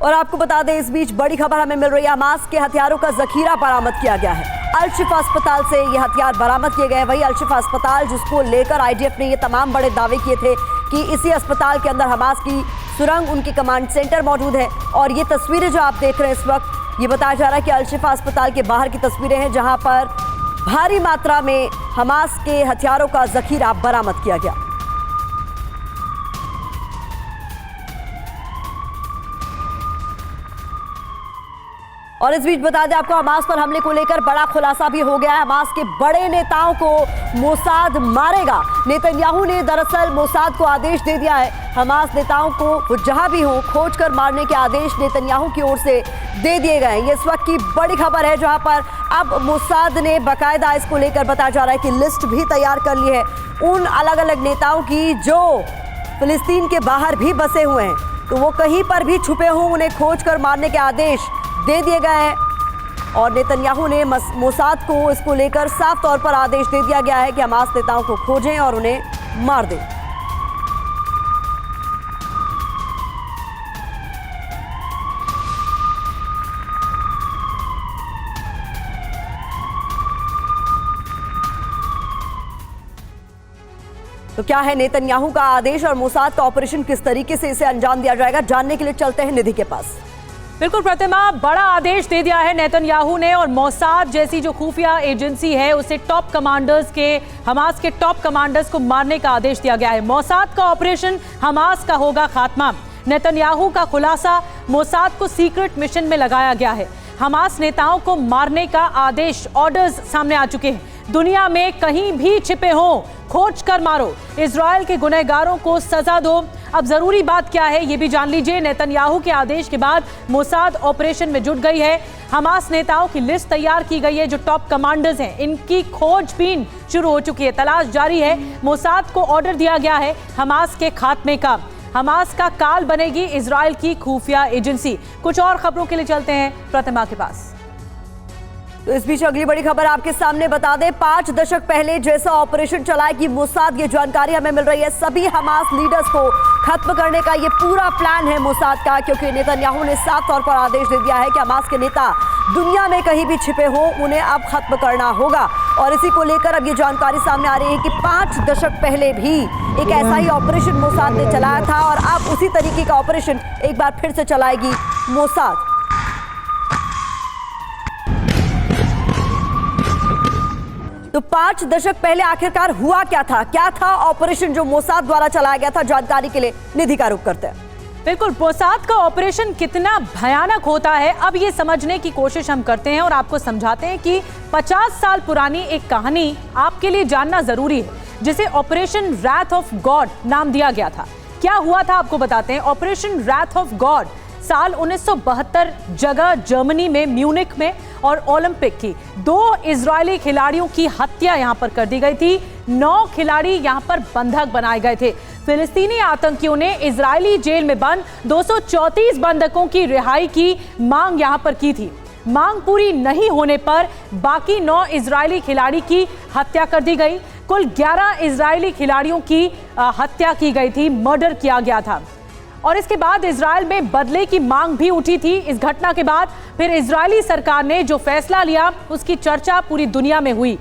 और आपको बता दें, इस बीच बड़ी खबर हमें मिल रही है, हमास के हथियारों का जखीरा बरामद किया गया है। अल-शिफा अस्पताल से ये हथियार बरामद किए गए। वही अल-शिफा अस्पताल जिसको लेकर आईडीएफ ने ये तमाम बड़े दावे किए थे कि इसी अस्पताल के अंदर हमास की सुरंग, उनकी कमांड सेंटर मौजूद है। और ये तस्वीरें जो आप देख रहे हैं इस वक्त, ये बताया जा रहा है कि अल-शिफा अस्पताल के बाहर की तस्वीरें हैं, जहां पर भारी मात्रा में हमास के हथियारों का जखीरा बरामद किया गया। और इस बीच बता दें आपको, हमास पर हमले को लेकर बड़ा खुलासा भी हो गया है। हमास के बड़े नेताओं को मोसाद मारेगा। नेतन्याहू ने दरअसल मोसाद को आदेश दे दिया है। हमास नेताओं को वो जहां भी हो खोज कर मारने के आदेश नेतन्याहू की ओर से दे दिए गए हैं। ये इस वक्त की बड़ी खबर है, जहां पर अब मोसाद ने बाकायदा इसको लेकर बताया जा रहा है कि लिस्ट भी तैयार कर ली है उन अलग अलग नेताओं की जो फिलिस्तीन के बाहर भी बसे हुए हैं। तो वो कहीं पर भी छुपे हों, उन्हें खोज कर मारने के आदेश दे दिए गए हैं। और नेतन्याहू ने मोसाद को इसको लेकर साफ तौर पर आदेश दे दिया गया है कि हमास नेताओं को खोजें और उन्हें मार दें। तो क्या है नेतन्याहू का आदेश और मोसाद का ऑपरेशन, किस तरीके से इसे अंजाम दिया जाएगा, जानने के लिए चलते हैं निधि के पास। बिल्कुल प्रतिमा, बड़ा आदेश दे दिया है नेतन्याहू ने और मोसाद जैसी जो खुफिया एजेंसी है उसे टॉप कमांडर्स के, हमास के टॉप कमांडर्स को मारने का आदेश दिया गया है। मोसाद का ऑपरेशन हमास का होगा खात्मा। नेतन्याहू का खुलासा, मोसाद को सीक्रेट मिशन में लगाया गया है। हमास नेताओं को मारने का आदेश, ऑर्डर्स सामने आ चुके हैं। दुनिया में कहीं भी छिपे हों, खोज कर मारो। इजराइल के गुनहगारों को सजा दो। अब जरूरी बात क्या है ये भी जान लीजिए। नेतन्याहू के आदेश के बाद मोसाद ऑपरेशन में जुट गई है। हमास नेताओं की लिस्ट तैयार की गई है, जो टॉप कमांडर्स हैं इनकी खोजबीन शुरू हो चुकी है, तलाश जारी है। मोसाद को ऑर्डर दिया गया है हमास के खात्मे का। हमास का काल बनेगी इजराइल की खुफिया एजेंसी। कुछ और खबरों के लिए चलते हैं प्रतिमा के पास। तो इस बीच अगली बड़ी खबर आपके सामने बता दें, 5 दशक पहले जैसा ऑपरेशन चलाएगी मोसाद, ये जानकारी हमें मिल रही है। सभी हमास लीडर्स को खत्म करने का ये पूरा प्लान है मोसाद का, क्योंकि नेतन्याहू ने साफ तौर पर आदेश दे दिया है कि हमास के नेता दुनिया में कहीं भी छिपे हो, उन्हें अब खत्म करना होगा। और इसी को लेकर अब ये जानकारी सामने आ रही है कि 5 दशक पहले भी एक ऐसा ही ऑपरेशन मोसाद ने चलाया था और अब उसी तरीके का ऑपरेशन एक बार फिर से चलाएगी मोसाद। तो 5 दशक पहले आखिरकार हुआ क्या था ऑपरेशन जो मोसाद द्वारा चलाया गया था, जानकारी के लिए निधि का रुख करते हैं। बिल्कुल, मोसाद का ऑपरेशन कितना भयानक होता है अब ये समझने की कोशिश हम करते हैं और आपको समझाते हैं कि 50 साल पुरानी एक कहानी आपके लिए जानना जरूरी है, जिसे ऑपरेशन रैथ ऑफ गॉड नाम दिया गया था। क्या हुआ था आपको बताते हैं। ऑपरेशन रैथ ऑफ गॉड साल 1972 जगह जर्मनी में, म्यूनिख में और ओलंपिक की 2 इजरायली खिलाड़ियों की हत्या यहां पर कर दी गई थी। 9 खिलाड़ी यहां पर बंधक बनाए गए थे। फिलिस्तीनी आतंकियों ने इजरायली जेल में बंद 234 बंधकों की रिहाई की मांग यहां पर की थी। मांग पूरी नहीं होने पर बाकी 9 इजरायली खिलाड़ी की हत्या कर दी गई। कुल 11 इजरायली खिलाड़ियों की हत्या की गई थी, मर्डर किया गया था। और इसके बाद इजराइल में बदले की मांग भी उठी थी। इस घटना के बाद फिर इजरायली सरकार ने जो फैसला लिया उसकी चर्चा पूरी दुनिया में हुई।